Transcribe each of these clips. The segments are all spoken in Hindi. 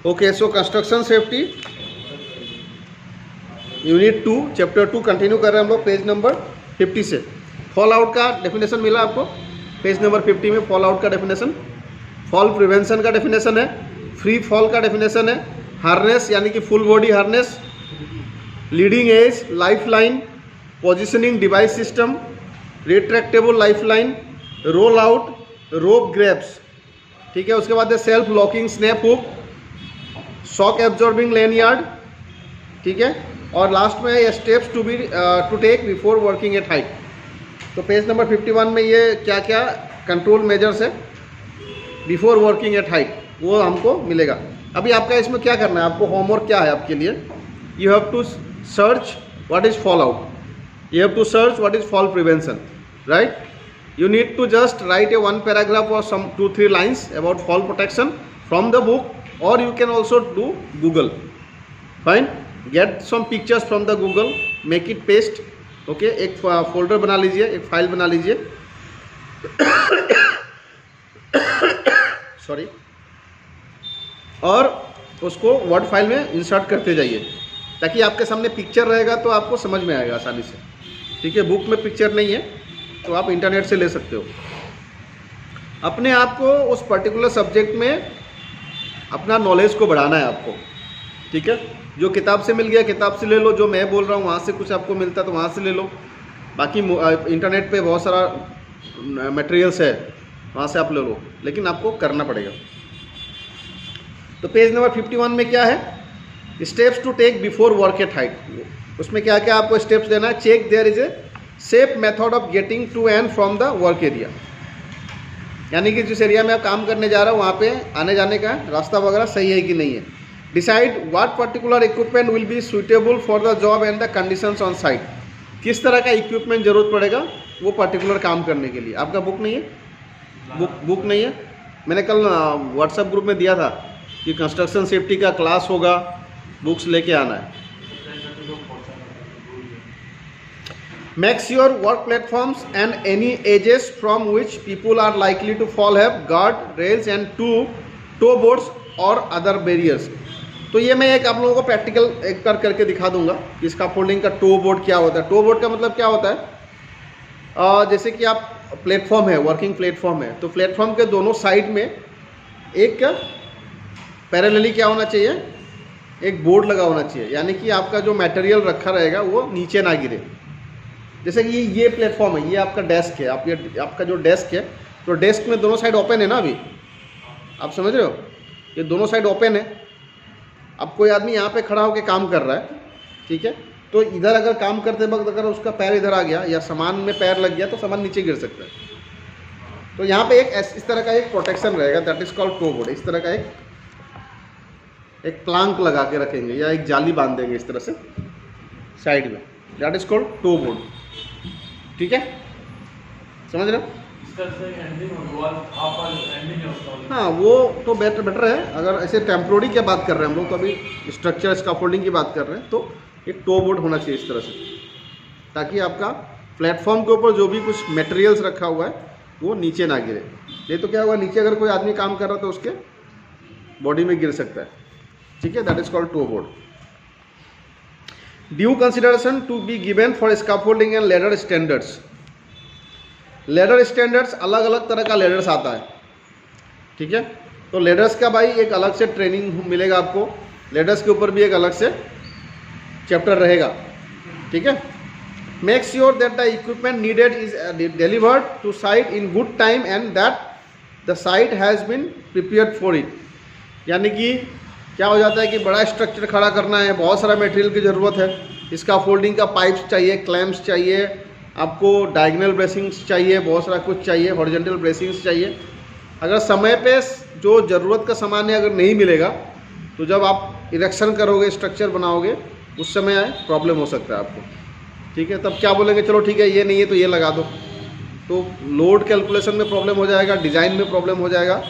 Okay, so construction safety unit 2 chapter 2 continue कर रहे हैं हम लोग पेज नंबर 50 से। फॉल आउट का डेफिनेशन मिला आपको पेज नंबर 50 में। फॉल आउट का डेफिनेशन, फॉल प्रिवेंशन का डेफिनेशन है, फ्री फॉल का डेफिनेशन है, हार्नेस यानी कि full body harness, leading edge, life line, positioning device system, retractable life line, roll out, rope grabs, ठीक है। उसके बाद है self locking snap hook, shock absorbing lanyard, ठीक है। और लास्ट में है steps to take before working at height. तो पेज नंबर 51 में ये क्या क्या कंट्रोल मेजर्स है बिफोर वर्किंग एट हाइट वो हमको मिलेगा। अभी आपका इसमें क्या करना है, आपको होमवर्क क्या है आपके लिए, you have to search what is fall out, you have to search what is fall prevention, right? You need to just write a one paragraph or some 2-3 lines about fall protection from the book, or you can also do Google. Fine, get some pictures from the Google, make it paste, okay? एक फोल्डर बना लीजिए, एक फाइल बना लीजिए सॉरी, और उसको वर्ड फाइल में इंसर्ट करते जाइए ताकि आपके सामने पिक्चर रहेगा तो आपको समझ में आएगा आसानी से, ठीक है। बुक में पिक्चर नहीं है तो आप इंटरनेट से ले सकते हो। अपने आप को उस पर्टिकुलर सब्जेक्ट में अपना नॉलेज को बढ़ाना है आपको, ठीक है। जो किताब से मिल गया किताब से ले लो, जो मैं बोल रहा हूँ वहाँ से कुछ आपको मिलता है तो वहाँ से ले लो, बाकी इंटरनेट पे बहुत सारा मटेरियल्स है वहाँ से आप ले लो, लेकिन आपको करना पड़ेगा। तो पेज नंबर 51 में क्या है, steps to take before work at height. उसमें क्या क्या आपको स्टेप्स लेना है, check there is a safe method of getting to and from the work area, यानी कि जिस एरिया में आप काम करने जा रहे हो वहाँ पे आने जाने का रास्ता वगैरह सही है कि नहीं है। Decide what particular equipment will be suitable for the job and the conditions on site. किस तरह का इक्विपमेंट जरूरत पड़ेगा वो पर्टिकुलर काम करने के लिए। आपका बुक नहीं है, बुक नहीं है। मैंने कल व्हाट्सएप ग्रुप में दिया था कि कंस्ट्रक्शन सेफ्टी का क्लास होगा, बुक्स लेके आना है। Make sure work platforms and any edges from which people are likely to fall have guard rails and toe boards or other barriers। तो ये मैं एक आप लोगों को प्रैक्टिकल एक करके दिखा दूंगा कि इसका फोल्डिंग का टो बोर्ड क्या होता है। टो बोर्ड का मतलब क्या होता है, जैसे कि आप प्लेटफॉर्म है, वर्किंग प्लेटफॉर्म है, तो प्लेटफॉर्म के दोनों साइड में एक पैरेलली क्या होना चाहिए, एक बोर्ड लगा होना चाहिए, यानी कि आपका जो मटेरियल रखा रहेगा वो नीचे ना गिरे। जैसे कि ये प्लेटफॉर्म है, ये आपका डेस्क है, आपका जो डेस्क है, तो डेस्क में दोनों साइड ओपन है ना, अभी आप समझ रहे हो, ये दोनों साइड ओपन है। अब कोई आदमी यहाँ पे खड़ा होकर काम कर रहा है, ठीक है, तो इधर अगर काम करते वक्त अगर उसका पैर इधर आ गया या सामान में पैर लग गया तो सामान नीचे गिर सकता है। तो यहाँ पे इस तरह का एक प्रोटेक्शन रहेगा, that is called toe board. इस तरह का एक प्लांक लगा के रखेंगे या एक जाली बांध देंगे इस तरह से साइड में, that is called toe board, ठीक है, समझ रहे हो। हाँ, वो तो बेटर है। अगर ऐसे टेम्प्रोरी की बात कर रहे हैं हम लोग, तो अभी स्ट्रक्चर स्कैफोल्डिंग की बात कर रहे हैं, तो एक टो बोर्ड होना चाहिए इस तरह से, ताकि आपका प्लेटफॉर्म के ऊपर जो भी कुछ मटेरियल्स रखा हुआ है वो नीचे ना गिरे। नहीं तो क्या होगा, नीचे अगर कोई आदमी काम कर रहा है तो उसके बॉडी में गिर सकता है, ठीक है, that is called toe board. Due consideration to be given for scaffolding and ladder standards. Ladder standards, अलग अलग तरह का लेडर्स आता है, ठीक है। तो लेडर्स का भाई एक अलग से ट्रेनिंग मिलेगा आपको, लेडर्स के ऊपर भी एक अलग से चैप्टर रहेगा, ठीक है। Make sure that the equipment needed is delivered to site in good time and that the site has been prepared for it. यानी कि क्या हो जाता है कि बड़ा स्ट्रक्चर खड़ा करना है, बहुत सारा मटेरियल की ज़रूरत है, इसका फोल्डिंग का पाइप्स चाहिए, क्लैम्प्स चाहिए, आपको डायगोनल ब्रेसिंग्स चाहिए, बहुत सारा कुछ चाहिए, हॉरिजॉन्टल ब्रेसिंग्स चाहिए। अगर समय पे जो ज़रूरत का सामान है अगर नहीं मिलेगा तो जब आप इरेक्शन करोगे, स्ट्रक्चर बनाओगे, उस समय प्रॉब्लम हो सकता है आपको, ठीक है। तब क्या बोलेंगे, चलो ठीक है ये नहीं है तो ये लगा दो, तो लोड कैलकुलेशन में प्रॉब्लम हो जाएगा, डिज़ाइन में प्रॉब्लम हो जाएगा।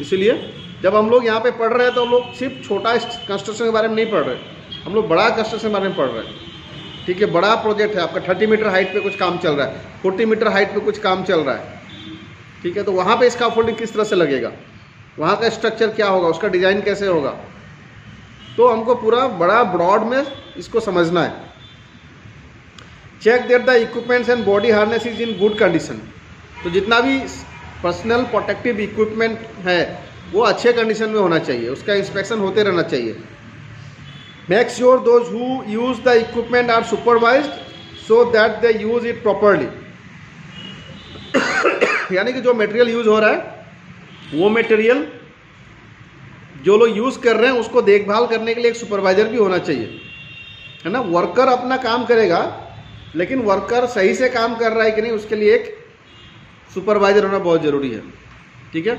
इसीलिए जब हम लोग यहाँ पे पढ़ रहे हैं तो हम लोग सिर्फ छोटा कंस्ट्रक्शन के बारे में नहीं पढ़ रहे, हम लोग बड़ा कंस्ट्रक्शन के बारे में पढ़ रहे हैं, ठीक है। बड़ा प्रोजेक्ट है आपका, 30 मीटर हाइट पे कुछ काम चल रहा है, 40 मीटर हाइट पे कुछ काम चल रहा है, ठीक है। तो वहाँ पे स्कैफोल्डिंग किस तरह से लगेगा, वहाँ का स्ट्रक्चर क्या होगा, उसका डिज़ाइन कैसे होगा, तो हमको पूरा बड़ा ब्रॉड में इसको समझना है। Check that the equipments and body harness is in good condition. तो जितना भी पर्सनल प्रोटेक्टिव इक्विपमेंट है वो अच्छे कंडीशन में होना चाहिए, उसका इंस्पेक्शन होते रहना चाहिए। Make sure those who use the equipment are supervised so that they use it properly. यानी कि जो मटेरियल यूज हो रहा है वो मटेरियल जो लोग यूज कर रहे हैं उसको देखभाल करने के लिए एक सुपरवाइजर भी होना चाहिए, है ना। वर्कर अपना काम करेगा, लेकिन वर्कर सही से काम कर रहा है कि नहीं उसके लिए एक सुपरवाइजर होना बहुत जरूरी है, ठीक है।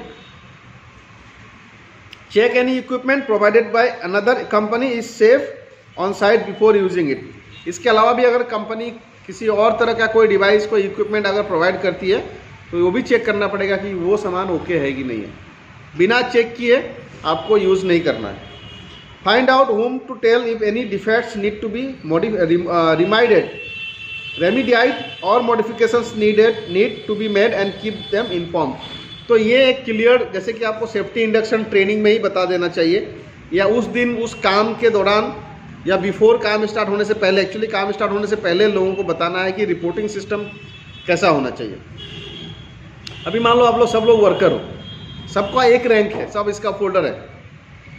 Check any equipment provided by another company is safe on site before using it. इसके अलावा भी अगर कंपनी किसी और तरह का कोई डिवाइस कोई इक्विपमेंट अगर प्रोवाइड करती है तो वो भी चेक करना पड़ेगा कि वो सामान ओके है कि नहीं है। बिना चेक किए आपको यूज़ नहीं करना है। Find out home to tell if any defects need to be remedied remediated और modifications need to be made and keep them inform. तो ये एक क्लियर, जैसे कि आपको सेफ्टी इंडक्शन ट्रेनिंग में ही बता देना चाहिए, या उस दिन उस काम के दौरान या बिफोर काम स्टार्ट होने से पहले, एक्चुअली काम स्टार्ट होने से पहले लोगों को बताना है कि रिपोर्टिंग सिस्टम कैसा होना चाहिए। अभी मान लो आप लोग सब लोग वर्कर हो, सबका एक रैंक है, सब इसका फोल्डर है,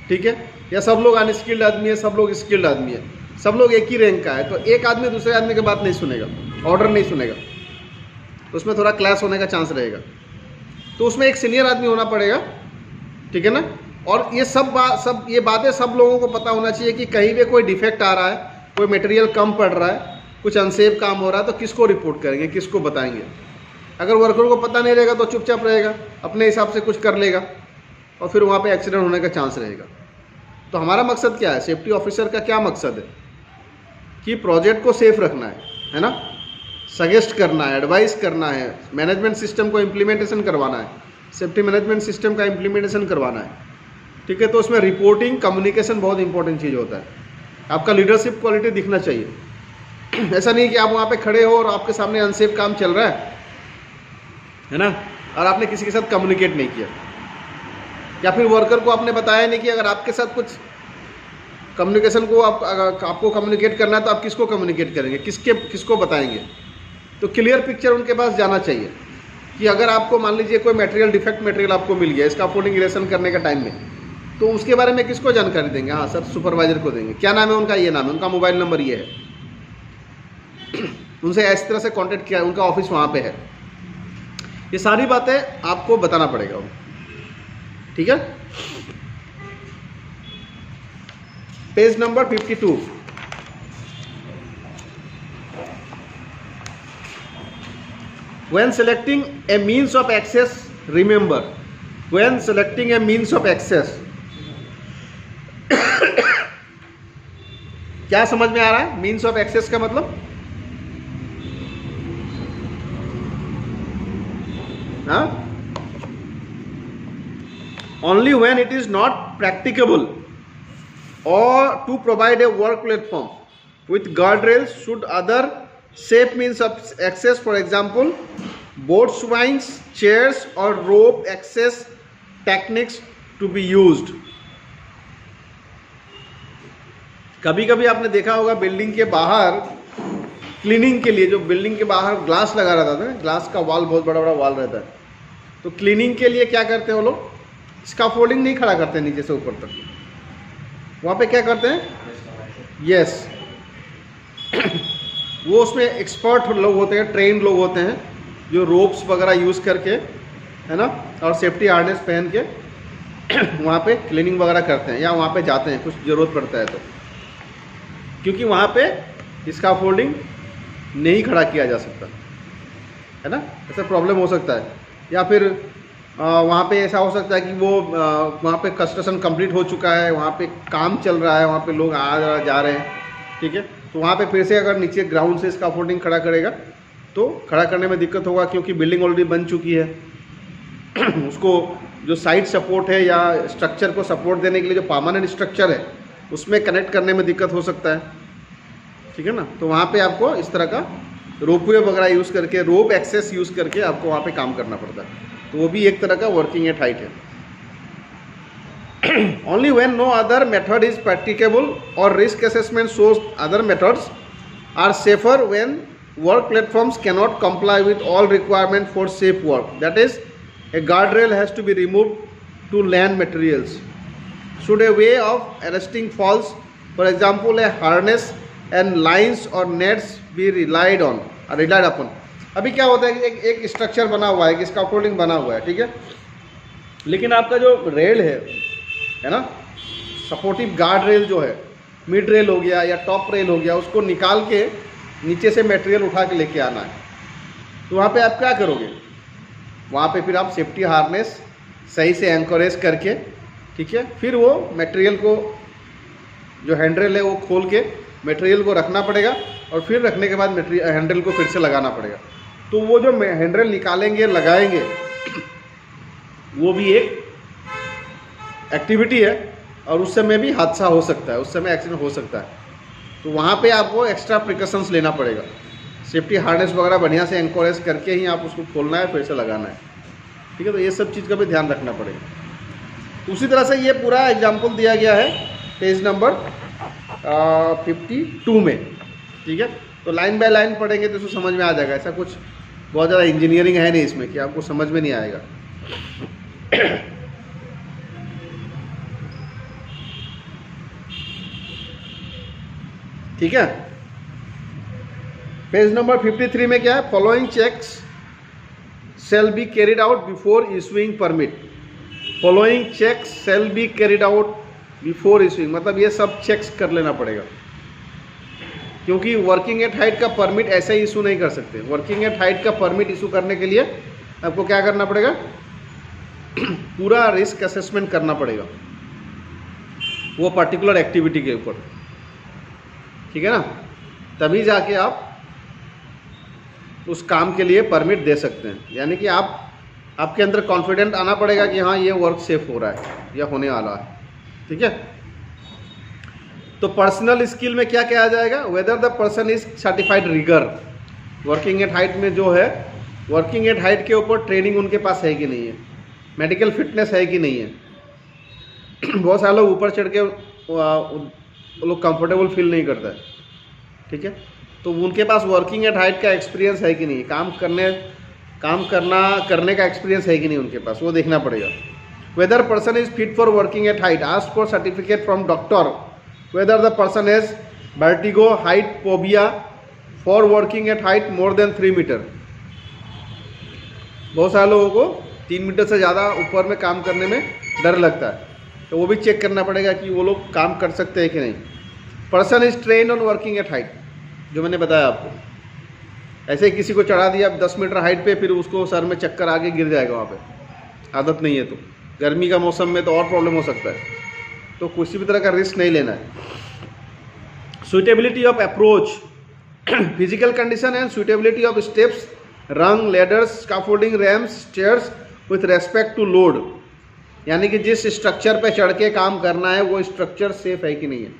ठीक है, या सब लोग अनस्किल्ड आदमी है, सब लोग स्किल्ड आदमी है, सब लोग एक ही रैंक का है, तो एक आदमी दूसरे आदमी की बात नहीं सुनेगा, ऑर्डर नहीं सुनेगा, तो उसमें थोड़ा क्लैश होने का चांस रहेगा। तो उसमें एक सीनियर आदमी होना पड़ेगा, ठीक है ना। और ये सब ये बातें सब लोगों को पता होना चाहिए कि कहीं भी कोई डिफेक्ट आ रहा है, कोई मटेरियल कम पड़ रहा है, कुछ अनसेफ काम हो रहा है, तो किसको रिपोर्ट करेंगे, किसको बताएंगे। अगर वर्कर को पता नहीं रहेगा तो चुपचाप रहेगा, अपने हिसाब से कुछ कर लेगा और फिर वहाँ पे एक्सीडेंट होने का चांस रहेगा। तो हमारा मकसद क्या है, सेफ्टी ऑफिसर का क्या मकसद है कि प्रोजेक्ट को सेफ रखना है ना, सजेस्ट करना है, एडवाइस करना है, मैनेजमेंट सिस्टम को इम्प्लीमेंटेशन करवाना है, सेफ्टी मैनेजमेंट सिस्टम का इम्प्लीमेंटेशन करवाना है, ठीक है। तो उसमें रिपोर्टिंग कम्युनिकेशन बहुत इंपॉर्टेंट चीज़ होता है। आपका लीडरशिप क्वालिटी दिखना चाहिए। ऐसा नहीं कि आप वहाँ पे खड़े हो और आपके सामने अनसेफ काम चल रहा है ना, और आपने किसी के साथ कम्युनिकेट नहीं किया, या फिर वर्कर को आपने बताया नहीं कि अगर आपके साथ कुछ कम्युनिकेशन को आपको कम्युनिकेट करना है तो आप किसको कम्युनिकेट करेंगे, किसको बताएंगे। तो क्लियर पिक्चर उनके पास जाना चाहिए कि अगर आपको मान लीजिए कोई डिफेक्ट मटेरियल आपको मिल गया इसका फोल्डिंग इरेशन करने के टाइम में, तो उसके बारे में किसको जानकारी देंगे, हाँ सर सुपरवाइजर को देंगे। क्या नाम है उनका, ये नाम है उनका, मोबाइल नंबर ये है, उनसे इस तरह से कांटेक्ट किया, उनका ऑफिस वहाँ पे है। ये सारी बातें आपको बताना पड़ेगा, ठीक है। Page number 52। When selecting a means of access, remember, when selecting a means of access, क्या समझ में आ रहा है मीन्स ऑफ एक्सेस का मतलब? हाँ, only when it is not practicable or to provide a work platform with guardrails should other safe means of access, for example board swings, chairs or rope access techniques to be used. कभी कभी आपने देखा होगा बिल्डिंग के बाहर क्लीनिंग के लिए, जो बिल्डिंग के बाहर ग्लास लगा रहता था, ग्लास का वॉल बहुत बड़ा बड़ा वॉल रहता है, तो क्लीनिंग के लिए क्या करते हैं वो लोग, स्कैफोल्डिंग नहीं खड़ा करते नीचे से ऊपर तक, वहाँ पे क्या करते हैं, यस वो उसमें एक्सपर्ट लोग होते हैं, ट्रेन लोग होते हैं, जो रोप्स वगैरह यूज़ करके, है ना, और सेफ्टी हार्नेस पहन के वहाँ पे क्लीनिंग वगैरह करते हैं, या वहाँ पे जाते हैं कुछ ज़रूरत पड़ता है तो, क्योंकि वहाँ पे स्कैफोल्डिंग नहीं खड़ा किया जा सकता, है ना, ऐसा प्रॉब्लम हो सकता है। या फिर वहाँ पे ऐसा हो सकता है कि वो वहाँ पे कंस्ट्रक्शन कंप्लीट हो चुका है, वहाँ पे काम चल रहा है, वहाँ पे लोग आ जा रहे हैं, ठीक है, तो वहाँ पे फिर से अगर नीचे ग्राउंड से स्कैफोल्डिंग खड़ा करेगा तो खड़ा करने में दिक्कत होगा, क्योंकि बिल्डिंग ऑलरेडी बन चुकी है। उसको जो साइड सपोर्ट है या स्ट्रक्चर को सपोर्ट देने के लिए जो परमानेंट स्ट्रक्चर है उसमें कनेक्ट करने में दिक्कत हो सकता है, ठीक है ना। तो वहाँ पे आपको इस तरह का रोपवे वगैरह यूज़ करके, रोप एक्सेस यूज़ करके आपको वहाँ पे काम करना पड़ता है, तो वो भी एक तरह का वर्किंग एट हाइट है। only when no other method is practicable or risk assessment shows other methods are safer when work platforms cannot comply with all requirements for safe work. That is, a guardrail has to be removed to land materials. Should a way of arresting falls, for example a harness and lines or nets, be relied upon? अभी क्या होता है कि एक स्ट्रक्चर बना हुआ है, कि स्कैफोल्डिंग बना हुआ है, ठीक है, लेकिन आपका जो रेल है ना, सपोर्टिव गार्ड रेल जो है, मिड रेल हो गया या टॉप रेल हो गया, उसको निकाल के नीचे से मटेरियल उठा के लेके आना है। तो वहाँ पे आप क्या करोगे, वहाँ पे फिर आप सेफ्टी हार्नेस सही से एंकरेज करके, ठीक है, फिर वो मटेरियल को, जो हैंडल है वो खोल के मटेरियल को रखना पड़ेगा, और फिर रखने के बाद हैंडल को फिर से लगाना पड़ेगा। तो वो जो हैंडल निकालेंगे लगाएंगे, वो भी एक एक्टिविटी है, और उस समय भी हादसा हो सकता है, उस समय एक्सीडेंट हो सकता है। तो वहाँ पे आपको एक्स्ट्रा प्रिकॉशंस लेना पड़ेगा, सेफ्टी हार्नेस वगैरह बढ़िया से एंकरेज करके ही आप उसको खोलना है, फिर से लगाना है, ठीक है। तो ये सब चीज़ का भी ध्यान रखना पड़ेगा। उसी तरह से ये पूरा एग्जाम्पल दिया गया है पेज नंबर 52 में, ठीक है। तो लाइन बाय लाइन पढ़ेंगे तो इसको समझ में आ जाएगा। ऐसा कुछ बहुत ज़्यादा इंजीनियरिंग है नहीं इसमें कि आपको समझ में नहीं आएगा। ठीक है। पेज नंबर 53 में क्या है, following checks shall be carried out before issuing permit। Following checks shall be carried out before issuing, मतलब ये सब चेक्स कर लेना पड़ेगा, क्योंकि वर्किंग एट हाइट का परमिट ऐसे ही इशू नहीं कर सकते। वर्किंग एट हाइट का परमिट इशू करने के लिए आपको क्या करना पड़ेगा, पूरा रिस्क असेसमेंट करना पड़ेगा वो पर्टिकुलर एक्टिविटी के ऊपर, ठीक है ना, तभी जाके आप उस काम के लिए परमिट दे सकते हैं। यानी कि आपके अंदर कॉन्फिडेंट आना पड़ेगा कि हाँ ये वर्क सेफ हो रहा है या होने वाला है, ठीक है। तो पर्सनल स्किल में क्या कहा जाएगा, whether the person is certified rigger. Working at height में जो है, वर्किंग एट हाइट के ऊपर ट्रेनिंग उनके पास है कि नहीं है, मेडिकल फिटनेस है कि नहीं है। बहुत सारे लोग ऊपर चढ़ के वो लोग कंफर्टेबल फील नहीं करता है, ठीक है। तो उनके पास वर्किंग एट हाइट का एक्सपीरियंस है कि नहीं, काम करने का एक्सपीरियंस है कि नहीं उनके पास, वो देखना पड़ेगा। Whether person is fit for working at height, ask for certificate from doctor. Whether the person has vertigo, height phobia for working at height more than 3 metre. बहुत सारे लोगों को 3 मीटर से ज़्यादा ऊपर में काम करने में डर लगता है, तो वो भी चेक करना पड़ेगा कि वो लोग काम कर सकते हैं कि नहीं। Person is trained on working at height, जो मैंने बताया आपको। ऐसे ही किसी को चढ़ा दिया 10 मीटर हाइट पे, फिर उसको सर में चक्कर आके गिर जाएगा वहाँ पे, आदत नहीं है तो। गर्मी का मौसम में तो और प्रॉब्लम हो सकता है, तो किसी भी तरह का रिस्क नहीं लेना है। Suitability of approach, physical condition and suitability of steps, rungs, ladders, scaffolding, ramps, stairs with respect to load. यानी कि जिस स्ट्रक्चर पे चढ़ के काम करना है वो स्ट्रक्चर सेफ है कि नहीं है,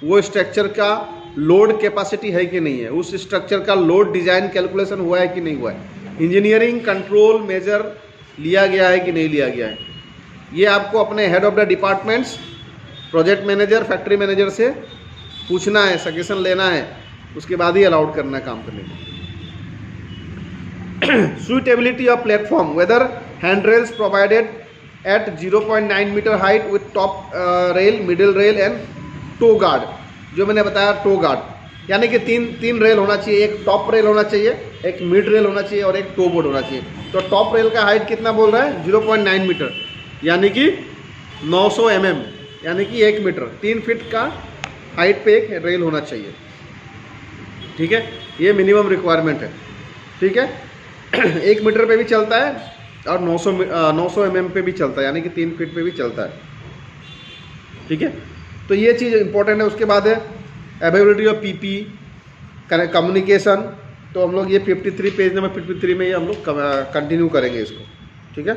वो स्ट्रक्चर का लोड कैपेसिटी है कि नहीं है, उस स्ट्रक्चर का लोड डिजाइन कैलकुलेशन हुआ है कि नहीं हुआ है, इंजीनियरिंग कंट्रोल मेजर लिया गया है कि नहीं लिया गया है। ये आपको अपने head of the departments, project manager, factory manager से पूछना है, सजेशन लेना है, उसके बाद ही अलाउड करना है काम करने को। Suitability of platform, whether hand rails provided at 0.9 metre height with top rail, middle rail and toe guard. जो मैंने बताया टो गार्ड, यानी कि तीन रेल होना चाहिए, एक टॉप रेल होना चाहिए, एक मिड रेल होना चाहिए और एक टो बोर्ड होना चाहिए। तो टॉप रेल का हाइट कितना बोल रहा है, 0.9 मीटर, यानी कि 900 mm, यानी कि 1 मीटर, 3 फीट का हाइट पे एक रेल होना चाहिए, ठीक है। ये मिनिमम रिक्वायरमेंट है, ठीक है। 1 मीटर पे भी चलता है और 900 mm पे भी चलता है, यानी कि 3 फीट पे भी चलता है, ठीक है। तो ये चीज़ इंपॉर्टेंट है। उसके बाद है अवेलेबिलिटी ऑफ पीपी, कम्युनिकेशन। तो हम लोग ये 53 पेज नंबर 53 में ये हम लोग कंटिन्यू करेंगे इसको, ठीक है।